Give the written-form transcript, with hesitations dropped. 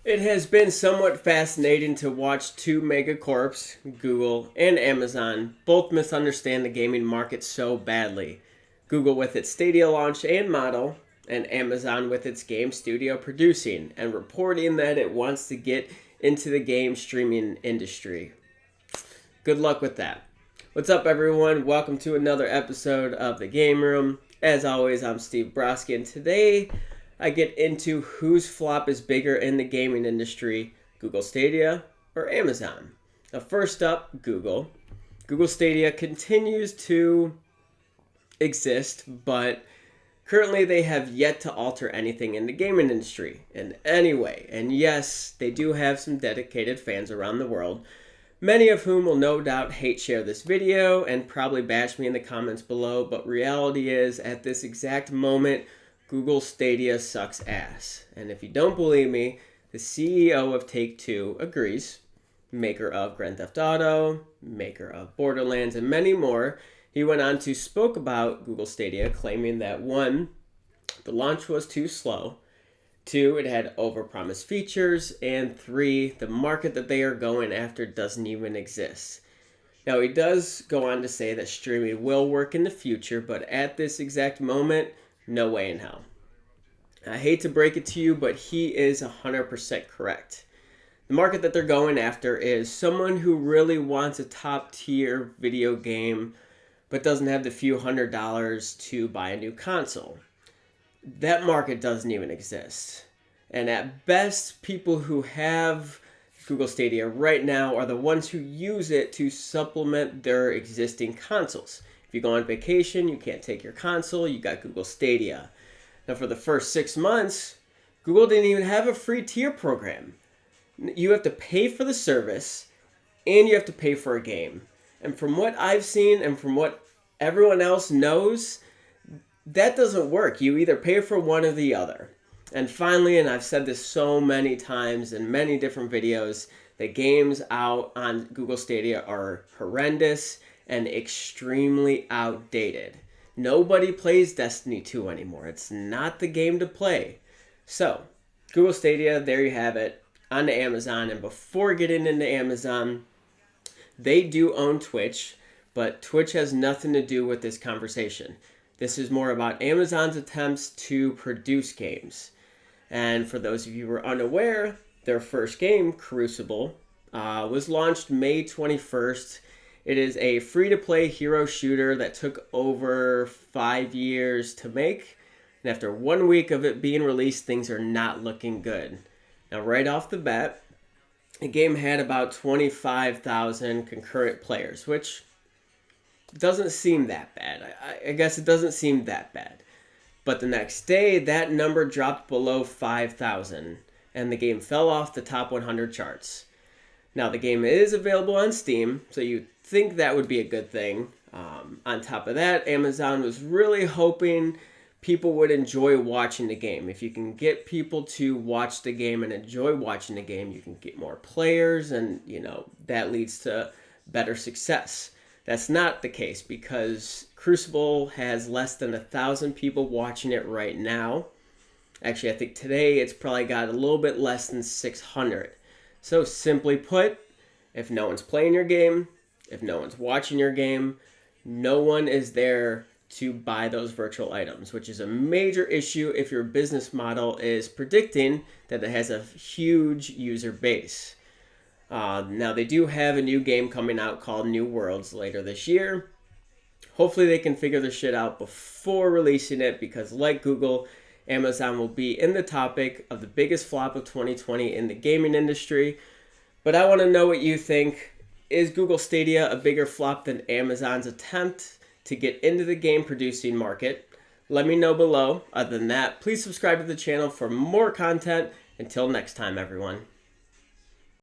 It has been somewhat fascinating to watch two megacorps, Google and Amazon, both misunderstand the gaming market so badly. Google with its Stadia launch and model, and Amazon with its game studio producing and reporting that it wants to get into the game streaming industry. Good luck with that. What's up, everyone? Welcome to another episode of The Game Room. As always, I'm Steve Broski, and today I get into whose flop is bigger in the gaming industry, Google Stadia or Amazon. Now, first up, Google. Google Stadia continues to exist, but currently they have yet to alter anything in the gaming industry in any way. And yes, they do have some dedicated fans around the world, many of whom will no doubt hate share this video and probably bash me in the comments below, but reality is, at this exact moment, Google Stadia sucks ass. And if you don't believe me, the CEO of Take-Two agrees. Maker of Grand Theft Auto, maker of Borderlands, and many more. He went on to spoke about Google Stadia, claiming that 1, the launch was too slow, 2, it had overpromised features, and 3, the market that they are going after doesn't even exist. Now, he does go on to say that streaming will work in the future, but at this exact moment, no way in hell. I hate to break it to you, but he is 100% correct. The market that they're going after is someone who really wants a top tier video game, but doesn't have the few $100s to buy a new console. That market doesn't even exist. And at best, people who have Google Stadia right now are the ones who use it to supplement their existing consoles. If you go on vacation, you can't take your console, you got Google Stadia. Now, for the first 6 months, Google didn't even have a free tier program. You have to pay for the service, and you have to pay for a game. And from what I've seen and from what everyone else knows, that doesn't work. You either pay for one or the other. And finally, and I've said this so many times in many different videos, the games out on Google Stadia are horrendous and extremely outdated. Nobody plays Destiny 2 anymore. It's not the game to play. So, Google Stadia, there you have it, on Amazon. And before getting into Amazon, they do own Twitch, but Twitch has nothing to do with this conversation. This is more about Amazon's attempts to produce games. And for those of you who are unaware, their first game, Crucible, was launched May 21st. It is a free-to-play hero shooter that took over 5 years to make. And after 1 week of it being released, things are not looking good. Now, right off the bat, the game had about 25,000 concurrent players, which doesn't seem that bad. I guess it doesn't seem that bad. But the next day, that number dropped below 5,000, and the game fell off the top 100 charts. Now, the game is available on Steam, so you'd think that would be a good thing. On top of that, Amazon was really hoping people would enjoy watching the game. If you can get people to watch the game and enjoy watching the game, you can get more players, and that leads to better success. That's not the case because Crucible has less than 1,000 people watching it right now. Actually, I think today it's probably got a little bit less than 600. So simply put, if no one's playing your game, if no one's watching your game, no one is there to buy those virtual items, which is a major issue if your business model is predicting that it has a huge user base. Now, they do have a new game coming out called New Worlds later this year. Hopefully they can figure this shit out before releasing it, because like Google, Amazon will be in the topic of the biggest flop of 2020 in the gaming industry. But I want to know what you think. Is Google Stadia a bigger flop than Amazon's attempt to get into the game producing market? Let me know below. Other than that, please subscribe to the channel for more content. Until next time, everyone.